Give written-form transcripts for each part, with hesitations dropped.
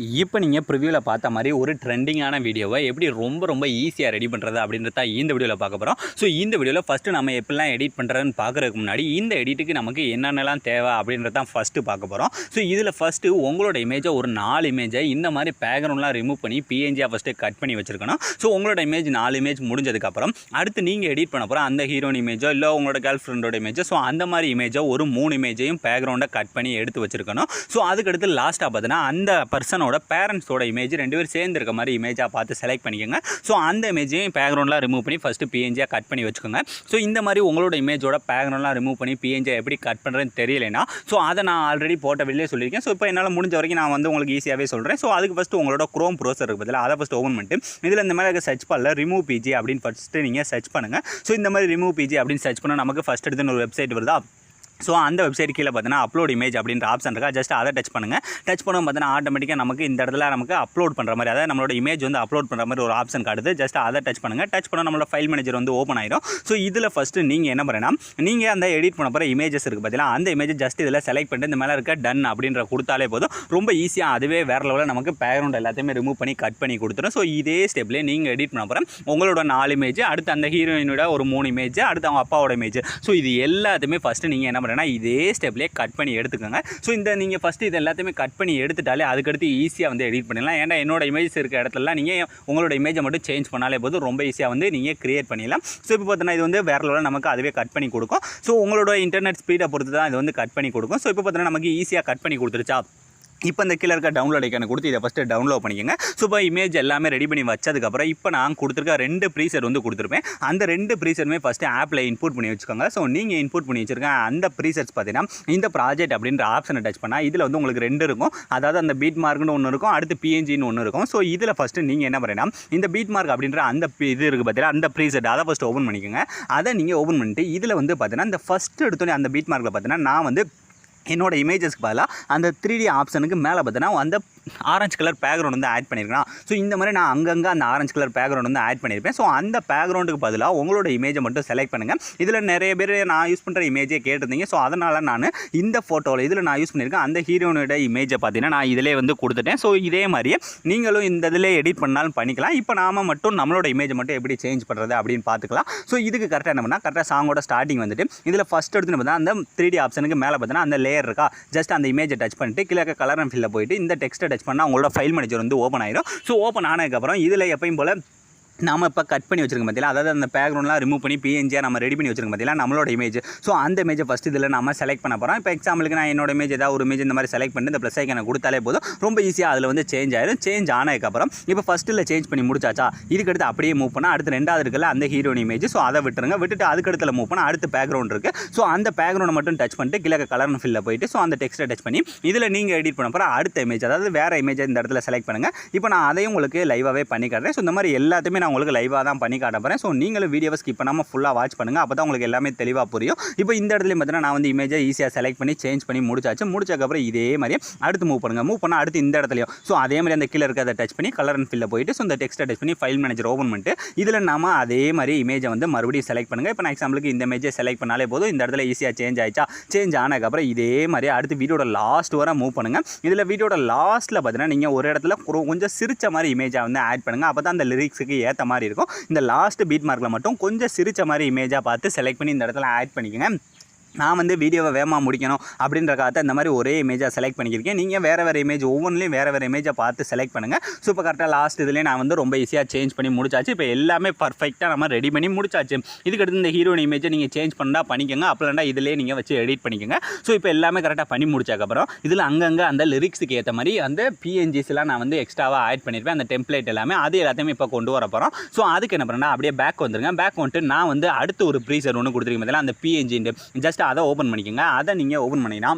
இப்போ நீங்கள் ப்ரிவியூவில் பார்த்த மாதிரி ஒரு ட்ரெண்டிங்கான வீடியோவை எப்படி ரொம்ப ஈஸியாக ரெடி பண்ணுறது அப்படின்றத இந்த வீடியோவில் பார்க்க போகிறோம். ஸோ இந்த வீடியோவில் ஃபஸ்ட்டு நம்ம எப்படிலாம் எடிட் பண்ணுறதுன்னு பார்க்குறதுக்கு முன்னாடி இந்த எடிட்டுக்கு நமக்கு என்னென்னலாம் தேவை அப்படின்றத தான் ஃபஸ்ட்டு பார்க்க போகிறோம். ஸோ இதில் ஃபஸ்ட்டு உங்களோட இமேஜை ஒரு 4 இமேஜை இந்த மாதிரி பேக்ரவுண்ட்லாம் ரிமூவ் பண்ணி பிஎன்ஜியாக ஃபஸ்ட்டு கட் பண்ணி வச்சுருக்கணும். ஸோ உங்களோட இமேஜ் 4 இமேஜ் முடிஞ்சதுக்கப்புறம் அடுத்து நீங்கள் எடிட் பண்ண போகிறோம் அந்த ஹீரோயின் இமேஜோ இல்லை உங்களோட கேர்ள் ஃப்ரெண்டோட இமேஜோ. ஸோ அந்த மாதிரி இமேஜை ஒரு 3 இமேஜையும் பேக்ரவுண்டை கட் பண்ணி எடுத்து வச்சுருக்கணும். ஸோ அதுக்கடுத்து லாஸ்ட்டாக பார்த்தீங்கன்னா அந்த பர்சனோட பேரண்ட்ஸோட இமேஜ் 2 பேர் சேர்ந்து இருக்க மாதிரி இமேஜாக பார்த்து செலக்ட் பண்ணிக்கோங்க. ஸோ அந்த இமேஜையும் பேக்ரவுண்ட்லாம் ரிமூவ் பண்ணி ஃபஸ்ட்டு பிஎன்ஜியாக கட் பண்ணி வச்சுக்கோங்க. ஸோ இந்த மாதிரி உங்களோட இமேஜோட பேக்ரவுண்ட்லாம் ரிமூவ் பண்ணி பிஎன்ஜியை எப்படி கட் பண்ணுறதுன்னு தெரியலைன்னா ஸோ அதை நான் ஆல்ரெடி போட்ட வெளியே சொல்லியிருக்கேன். ஸோ இப்போ என்னால் முடிஞ்ச வரைக்கும் நான் வந்து உங்களுக்கு ஈஸியாகவே சொல்கிறேன். ஸோ அதுக்கு ஃபஸ்ட்டு உங்களோட குரோம் ப்ரௌசர் இருக்குது பதில் அதை ஃபஸ்ட்டு ஓப்பன் பண்ணிட்டு இதில் இந்த மாதிரி சர்ச் பண்ணல ரிமூவ் பிஜி அப்படின்னு ஃபஸ்ட்டு நீங்கள் சர்ச் பண்ணுங்கள். ஸோ இந்த மாதிரி ரிமூவ் பிஜி அப்படின்னு சர்ச் பண்ணால் நமக்கு ஃபஸ்ட் எடுத்து ஒரு வெப்சைட் வருதா. ஸோ அந்த வெப்சைட் கீழே பார்த்தீங்கன்னா அப்லோட் இமேஜ் அப்படின்ற ஆப்ஷன் இருக்கா. ஜஸ்ட் அதை டச் பண்ணுங்கள். டச் பண்ணும் பார்த்தீங்கன்னா ஆட்டோமேட்டிக்காக நமக்கு இந்த இடத்துல நமக்கு அப்லோட் பண்ணுற மாதிரி அதாவது நம்மளோட இமேஜ் வந்து அப்லோட் பண்ணுற மாதிரி ஒரு ஆப்ஷன் காட்டுது. ஜஸ்ட் அதை டச் பண்ணுங்கள். டச் பண்ணால் நம்மளோட ஃபைல் மேனேஜர் வந்து ஓப்பன் ஆயிடும். ஸோ இதில் ஃபஸ்ட்டு நீங்கள் என்ன பண்ணுறேன்னா நீங்கள் அந்த எடிட் பண்ண போகிற இமேஜஸ் இருக்குது பார்த்தீங்கன்னா அந்த இமேஜ் ஜஸ்ட் இதில் செலக்ட் பண்ணிட்டு இந்த மேலே இருக்க டன் அப்படின்ற கொடுத்தாலே போதும். ரொம்ப ஈஸியாக அதுவே வேறு லெவலில் நமக்கு பேக்ரவுண்ட் எல்லாத்தையுமே ரிமூவ் பண்ணி கட் பண்ணி கொடுத்துரும். ஸோ இதே ஸ்டெப்லேயே நீங்கள் எடிட் பண்ண போகிறேன் உங்களோட 4 இமேஜ் அடுத்து அந்த ஹீரோயினோட ஒரு 3 இமேஜ் அடுத்து அவங்க அப்பாவோட இமேஜ். ஸோ இது எல்லாத்தையுமே ஃபஸ்ட்டு நீங்கள் என்ன பண்ணுறேன்னா இதே ஸ்டெப்லேயே கட் பண்ணி எடுத்துக்கோங்க. ஸோ இந்த நீங்கள் ஃபஸ்ட்டு இது எல்லாத்தையுமே கட் பண்ணி எடுத்துட்டாலே அதுக்கடுத்து ஈஸியாக வந்து எடிட் பண்ணிடலாம். ஏன்னா என்னோட இமேஜ் இருக்க இடத்துலலாம் நீங்கள் உங்களோட இமேஜை மட்டும் சேஞ்ச் பண்ணாலே போதும் ரொம்ப ஈஸியாக வந்து நீங்கள் கிரியேட் பண்ணிடலாம். ஸோ இப்போ பார்த்தீங்கன்னா இது வந்து வேறு லெவலில் நமக்கு அதுவே கட் பண்ணி கொடுக்கும். ஸோ உங்களோட இன்டர்நெட் ஸ்பீடை பொறுத்து தான் இது வந்து கட் பண்ணி கொடுக்கும். ஸோ இப்போ பார்த்தீங்கன்னா நமக்கு ஈஸியாக கட் பண்ணி கொடுத்துருச்சா. இப்போ இந்த கீழே இருக்க டவுன்லோட் ஐக்கானை கொடுத்து இதை ஃபஸ்ட்டு டவுன்லோட் பண்ணிக்கோங்க. ஸோ இப்போ இமேஜ் எல்லாமே ரெடி பண்ணி வச்சதுக்கப்புறம் இப்போ நான் கொடுத்துருக்க 2 ப்ரீசெட் வந்து கொடுத்துருப்பேன். அந்த 2 ப்ரீசெட்டுமே ஃபஸ்ட்டு ஆப்பில் இன்புட் பண்ணி வச்சுக்கோங்க. ஸோ நீங்கள் இன்புட் பண்ணி வச்சுருக்கேன் அந்த ப்ரீசெட்ஸ் பார்த்தீங்கன்னா இந்த ப்ராஜெக்ட் அப்படின்ற ஆப்ஷனை டச் பண்ணால் இதில் வந்து உங்களுக்கு 2 இருக்கும். அதாவது அந்த பீட் மார்க்னு ஒன்று இருக்கும் அடுத்து பிஎன்ஜின்னு ஒன்று இருக்கும். ஸோ இதில் ஃபஸ்ட்டு நீங்கள் என்ன பண்ணுறேன்னா இந்த பீட் மார்க் அப்படின்ற அந்த இது இருக்குது பார்த்தீங்கன்னா அந்த ப்ரீசெட் அதை ஃபஸ்ட்டு ஓப்பன் பண்ணிக்கோங்க. அதை நீங்கள் ஓப்பன் பண்ணிட்டு இதில் வந்து பார்த்தீங்கன்னா இந்த ஃபஸ்ட்டு எடுத்தோன்னே அந்த பீட் மார்க்கில் பார்த்தீங்கன்னா நான் வந்து என்னோட இமேஜஸ்க்கு பதிலாக அந்த 3D ஆப்ஷனுக்கு மேலே பார்த்தீங்கன்னா அந்த ஆரஞ்சு கலர் பேக்ரவுண்ட் வந்து ஆட் பண்ணியிருக்கேன். ஸோ இந்த மாதிரி நான் அங்கங்கே அந்த ஆரஞ்சு கலர் பேக்ரவுண்ட் வந்து ஆட் பண்ணியிருப்பேன். ஸோ அந்த பேக்ரவுண்டுக்கு பதிலாக உங்களோட இமேஜை மட்டும் செலக்ட் பண்ணுங்கள். இதில் நிறைய பேர் நான் யூஸ் பண்ணுற இமேஜே கேட்டிருந்தீங்க. ஸோ அதனால் நான் இந்த ஃபோட்டோவில் இதில் நான் யூஸ் பண்ணியிருக்கேன் அந்த ஹீரோனோட இமேஜை பார்த்தீங்கன்னா நான் இதிலே வந்து கொடுத்துட்டேன். ஸோ இதே மாதிரியே நீங்களும் இந்த இதில் எடிட் பண்ணாலும் பண்ணிக்கலாம். இப்போ நாம் மட்டும் நம்மளோட இமேஜை மட்டும் எப்படி சேஞ்ச் பண்ணுறது அப்படின்னு பார்த்துக்கலாம். ஸோ இதுக்கு கரெக்டாக என்ன பண்ணால் கரெக்டாக சாங்கோட ஸ்டார்டிங் வந்துட்டு இதில் ஃபஸ்ட் எடுத்துன்னு பார்த்தா அந்த 3D ஆப்ஷனுக்கு மேலே பார்த்தீங்கன்னா அந்த லேயர் இருக்கா. ஜஸ்ட் அந்த இமேஜை டச் பண்ணிட்டு கீழே கலர் அண்ட் ஃபில்ல போயிட்டு இந்த டெக்ஸ்ட்டை டச் பண்ணால் உங்களோட ஃபைல் மேனேஜர் வந்து ஓப்பன் ஆயிடும். ஸோ ஓப்பன் ஆனதுக்கப்புறம் இதில் எப்பயும் போல் நாம் இப்போ கட் பண்ணி வச்சுருக்க பார்த்தீங்களா அதாவது அந்த பேக்ரவுண்ட்லாம் ரிமூவ் பண்ணி பிஎன்ஜியாக நம்ம ரெடி பண்ணி வச்சுருக்க பார்த்தீங்களா நம்மளோட இமேஜ். ஸோ அந்த இமேஜை ஃபஸ்ட்டு இதில் நம்ம செலக்ட் பண்ண போகிறோம். இப்போ எக்ஸாம்பிளுக்கு நான் என்னோட இமேஜ் ஏதாவது ஒரு இமேஜ் இந்த மாதிரி செலக்ட் பண்ணி இந்த ப்ளஸ் ஐக்கனை கொடுத்தாலே போதும் ரொம்ப ஈஸியாக அதில் வந்து சேஞ்ச் ஆயிடும். சேஞ்ச் ஆனதுக்கப்புறம் இப்போ ஃபஸ்ட்டில் சேஞ்ச் பண்ணி முடிச்சாச்சா இதுக்கடுத்து அப்படியே மூவ் பண்ணால் அடுத்து 2வது இருக்குல்ல அந்த ஹீரோயின் இமேஜ். ஸோ அதை விட்டுட்டு அதுக்கடுத்துல மூவ் பண்ணால் அடுத்து பேக்ரவுண்ட் இருக்குது. ஸோ அந்த பேக்ரவுண்டை மட்டும் டச் பண்ணிட்டு கீழே கலர் ஃபில்ல போயிட்டு ஸோ அந்த டெக்ஸ்ட்டை டச் பண்ணி இதில் நீங்கள் எடிட் பண்ண போகிற அடுத்த இமேஜ் அதாவது வேறு இமேஜை இந்த இடத்துல செலக்ட் பண்ணுங்கள். இப்போ நான் அதையும் உங்களுக்கு லைவாகவே பண்ணி காட்டுறேன். ஸோ இந்த மாதிரி எல்லாத்தையுமே நான் உங்களுக்கு லைவாக தான் பண்ணி காட்ட போகிறேன். ஸோ நீங்களும் வீடியோவை ஸ்கிப் பண்ணாமல் ஃபுல்லாக வாட்ச் பண்ணுங்கள். அப்போ தான் உங்களுக்கு எல்லாமே தெளிவாக புரியும். இப்போ இந்த இடத்துலையும் பார்த்தீங்கன்னா நான் வந்து இமேஜை ஈஸியாக செலக்ட் பண்ணி சேஞ்ச் பண்ணி முடிச்சதுக்கப்புறம் இதே மாதிரி அடுத்து மூவ் பண்ணால் அடுத்து இந்த இடத்துலையும் ஸோ அதே மாதிரி அந்த கீழே இருக்கிறத டச் பண்ணி கலர் அண்ட் ஃபில்ல போயிட்டு ஸோ இந்த டெக்ஸ்ட்டை டச் பண்ணி ஃபைல் மேனேஜர் ஓப்பன் பண்ணிட்டு இதில் நாம அதே மாதிரி இமேஜை வந்து மறுபடியும் செலக்ட் பண்ணுங்கள். இப்போ நான் எக்ஸாம்பிளுக்கு இந்த இமேஜை செலக்ட் பண்ணாலே போதும் இந்த இடத்துல ஈஸியாக சேஞ்ச் ஆயிடுச்சா. சேஞ்ச் ஆனதுக்கப்புறம் இதே மாதிரி அடுத்து வீடியோட லாஸ்ட் வர மூவ் பண்ணுங்கள். இதில் வீடியோட லாஸ்ட்டில் பார்த்தீங்கன்னா நீங்கள் ஒரு இடத்துல கொஞ்சம் சிரிச்ச மாதிரி இமேஜை வந்து ஆட் பண்ணுங்கள். அப்போ தான் அந்த லிரிக்ஸுக்கு ஏற்ற மாதிரி இருக்கும். இந்த லாஸ்ட் பீட் மார்க்கில் மட்டும் கொஞ்சம் சிரிச்ச மாதிரி இமேஜாக பார்த்து செலக்ட் பண்ணி இந்த இடத்துல ஆட் பண்ணிக்கோங்க. நான் வந்து வீடியோவை வேகமாக முடிக்கணும் அப்படின்றக்காக இந்த மாதிரி ஒரே இமேஜாக செலக்ட் பண்ணியிருக்கேன். நீங்கள் வேறு இமேஜ் ஒவ்வொன்றிலையும் வேறு இமேஜை பார்த்து செலக்ட் பண்ணுங்கள். ஸோ இப்போ கரெக்டாக லாஸ்ட் இதுலேயே நான் வந்து ரொம்ப ஈஸியாக சேஞ்ச் பண்ணி முடிச்சாச்சு. இப்போ எல்லாமே பர்ஃபெக்டாக நம்ம ரெடி பண்ணி முடிச்சாச்சு. இதுக்கடுத்து இந்த ஹீரோயின் இமேஜை நீங்கள் சேஞ்ச் பண்ணால் பண்ணிக்கோங்க. அப்போலாண்டா இதிலே நீங்கள் வச்சு எடிட் பண்ணிக்கோங்க. ஸோ இப்போ எல்லாமே கரெக்டாக பண்ணி முடிச்சதுக்கப்புறம் இதில் அங்கங்கே அந்த லிரிக்ஸுக்கு ஏற்ற மாதிரி அந்த பிஎன்ஜிஸ்லாம் நான் வந்து எக்ஸ்ட்ராவாக ஆட் பண்ணியிருப்பேன். அந்த டெம்ப்ளேட் எல்லாமே அது எல்லாத்தையுமே இப்போ கொண்டு வர போகிறோம். ஸோ அதுக்கு என்ன பண்ணுறேன்னா அப்படியே பேக் வந்துருங்க. பேக் வந்துட்டு நான் வந்து அடுத்து ஒரு ப்ரீசர் ஒன்று கொடுத்துருக்கேன் பார்த்தீங்களா அந்த பிஎன்ஜின்ட்டு ஜஸ்ட் அதை ஓப்பன் பண்ணிக்கோங்க. அதை நீங்கள் ஓப்பன் பண்ணிங்கன்னா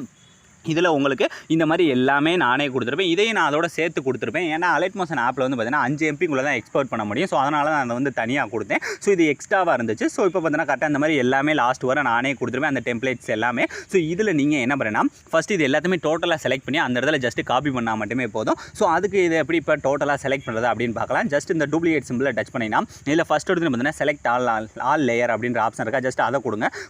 இதில் உங்களுக்கு இந்த மாதிரி எல்லாமே நானே கொடுத்துருப்பேன். இதையும் நான் அதோட சேர்த்து கொடுத்துருப்பேன். ஏன்னா அலைட் மோஷன் ஆப்பில் வந்து பார்த்தீங்கன்னா 5 MBக்குள்ளே தான் எக்ஸ்போர்ட் பண்ண முடியும். ஸோ அதனால தான் அதை வந்து தனியாக கொடுத்தேன். ஸோ இது எக்ஸ்ட்ராவாக இருந்துச்சு. ஸோ இப்போ பார்த்தீங்கன்னா கரெக்டாக இந்த மாதிரி எல்லாமே லாஸ்ட் வர நானே கொடுத்துருப்பேன் அந்த டெம்ப்ளேட்ஸ் எல்லாமே. ஸோ இதில் நீங்கள் என்ன பண்ணுறேன்னா ஃபஸ்ட்டு இது எல்லாத்தையுமே டோட்டலாக செலக்ட் பண்ணி அந்த இடத்துல ஜஸ்ட் காப்பி பண்ணால் மட்டுமே போதும். ஸோ அதுக்கு இது எப்படி இப்போ டோட்டலாக செலக்ட் பண்ணுறது அப்படின்னு பார்க்கலாம். ஜஸ்ட் இந்த டூப்ளிகேட் சிம்பிளை டச் பண்ணிங்கன்னா இதில் ஃபஸ்ட் எடுத்து பார்த்தீங்கன்னா செலக்ட் ஆல் லேயர் அப்படின்ற ஆப்ஷன் இருக்கா. ஜஸ்ட் அதை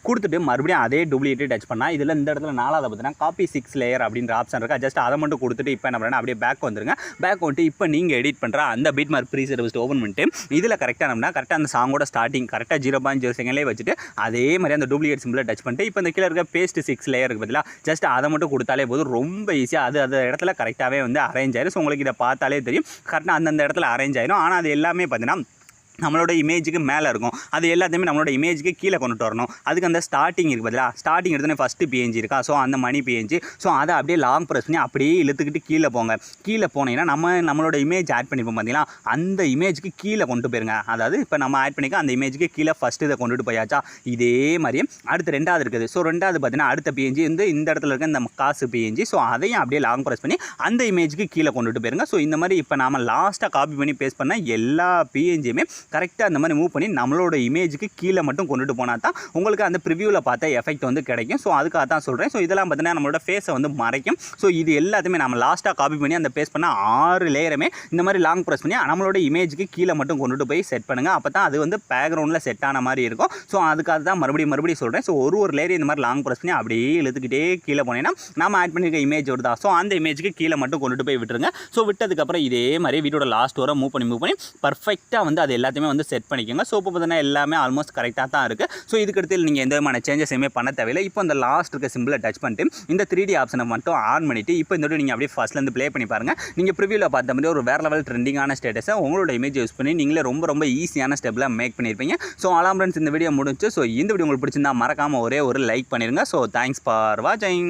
கொடுத்துட்டு மறுபடியும் அதே டூப்ளிகேட் டச் பண்ணால் இதில் இந்த இடத்துல 4வது பார்த்தீங்கன்னா காப்பி 6 லேயர் அப்படின்ற ஆப்ஷன் இருக்கா, ஜஸ்ட் அதை மட்டும் கொடுத்துட்டு இப்போ என்ன பண்ணா அப்படியே பேக் வந்துருங்க. பேக் வந்துட்டு இப்போ நீங்கள் எடிட் பண்ணுற அந்த beat mark preset first open பண்ணிட்டு இதில் கரெக்டாக நம்மனா கரெக்டாக அந்த சாங்கோட ஸ்டார்டிங் கரெக்டாக 0.0 செகண்ட்லேயே வச்சுட்டு அதே மாதிரி அந்த டூப்ளிகேட் சிம்பிளை டச் பண்ணிட்டு இப்போ இந்த கீழே இருக்க பேஸ்ட் 6 லேயர் இருக்குது பதிலாக ஜஸ்ட் அதை மட்டும் கொடுத்தாலே போதும். ரொம்ப ஈஸியாக அது அந்த இடத்துல கரெக்டாகவே வந்து அரேஞ்ச் ஆயிடும். ஸோ உங்களுக்கு இதை பார்த்தாலே தெரியும் கரெக்டாக அந்தந்த இடத்துல அரேஞ்ச் ஆயிடும். ஆனால் அது எல்லாமே பார்த்தீங்கன்னா நம்மளோட இமேஜுக்கு மேலே இருக்கும். அது எல்லாத்தையுமே நம்மளோட இமேஜுக்கு கீழே கொண்டுட்டு வரணும். அதுக்கு அந்த ஸ்டார்டிங் இருக்குது பதிலாக ஸ்டார்டிங் எடுத்தோன்னே ஃபஸ்ட்டு பிஎன்ஜி இருக்கா, ஸோ அந்த மணி பிஎன்ஜி, ஸோ அதை அப்படியே லாங் ப்ரெஸ் பண்ணி அப்படியே இழுத்துக்கிட்டு கீழே போங்க. கீழே போனீங்கன்னா நம்மளோட இமேஜ் ஆட் பண்ணிப்போம் பார்த்தீங்களா, அந்த இமேஜுக்கு கீழே கொண்டு போயிருங்க. அதாவது இப்போ நம்ம ஆட் பண்ணிக்க அந்த இமேஜுக்கு கீழே ஃபஸ்ட்டு இதை கொண்டுட்டு போயாச்சா, இதே மாதிரியே அடுத்து ரெண்டாவது இருக்குது. ஸோ ரெண்டாவது பார்த்தீங்கன்னா அடுத்த பிஎன்ஜி வந்து இந்த இடத்துல இருக்க இந்த காசு பிஎன்ஜி, ஸோ அதையும் அப்படியே லாங் ப்ரெஸ் பண்ணி அந்த இமேஜுக்கு கீழே கொண்டுட்டு போயிருங்க. ஸோ இந்த மாதிரி இப்போ நாம் லாஸ்ட்டாக காப்பி பண்ணி பேஸ்ட் பண்ண எல்லா பிஎன்ஜியுமே கரெக்டாக அந்த மாதிரி மூவ் பண்ணி நம்மளோட இமேஜுக்கு கீழே மட்டும் கொண்டுட்டு போனால் தான் உங்களுக்கு அந்த ப்ரிவியூவில் பார்த்த எஃபெக்ட் வந்து கிடைக்கும். ஸோ அதுக்காக தான் சொல்கிறேன். ஸோ இதெல்லாம் பார்த்தீங்கன்னா நம்மளோட ஃபேஸை வந்து மறைக்கும். ஸோ இது எல்லாத்தையுமே நம்ம லாஸ்ட்டாக காப்பி பண்ணி அந்த பேஸ்ட் பண்ண 6 லேயருமே இந்த மாதிரி லாங் ப்ரெஸ் பண்ணி நம்மளோட இமேஜுக்கு கீழே மட்டும் கொண்டுட்டு போய் செட் பண்ணுங்கள். அப்போ தான் அது வந்து பேக்ரவுண்டில் செட் ஆன மாதிரி இருக்கும். ஸோ அதுக்காக தான் மறுபடியும் சொல்கிறேன். ஸோ ஒரு லேயர் இந்த மாதிரி லாங் ப்ரெஸ் பண்ணி அப்படியே இழுத்துக்கிட்டே கீழே போனீங்கன்னா நம்ம ஆட் பண்ணியிருக்க இமேஜ் வருதா, ஸோ அந்த இமேஜுக்கு கீழே மட்டும் கொண்டுட்டு போய் விட்டுருங்க. ஸோ விட்டதுக்கப்புறம் இதே மாதிரி வீடியோட லாஸ்ட் வர மூவ் பண்ணி பர்ஃபெக்டாக வந்து அது எல்லாத்தையுமே வந்து செட் பண்ணிக்கோங்க. ஸோ இப்போ பார்த்தீங்கன்னா எல்லாமே ஆல்மோஸ்ட் கரெக்டாக தான் இருக்குது. ஸோ இதுக்கடுத்து நீங்கள் எந்த விதமான சேஞ்சஸுமே பண்ண தேவையில்லை. இப்போ இந்த லாஸ்ட் இருக்க சிம்பிளை டச் பண்ணிட்டு இந்த 3D ஆப்ஷனை மட்டும் ஆன் பண்ணிவிட்டு இப்போ இந்த நீங்கள் அப்படியே ஃபஸ்ட்லேருந்து ப்ளே பண்ணி பாருங்கள். நீங்கள் ப்ரிவியூவில் பார்த்த மாதிரி ஒரு வேறு லெவல் ட்ரெண்டிங்கான ஸ்டேட்டஸை உங்களோட இமேஜ் யூஸ் பண்ணி நீங்களே ரொம்ப ஈஸியான ஸ்டெப்பில் மேக் பண்ணியிருப்பீங்க. ஸோ அலாம் ஃப்ரெண்ட்ஸ், இந்த வீடியோ முடிஞ்சு. ஸோ இந்த வீடியோ உங்களுக்கு பிடிச்சிருந்தா மறக்காமல் ஒரே ஒரு லைக் பண்ணிடுங்க. ஸோ தேங்க்ஸ் ஃபார் வாட்சிங்.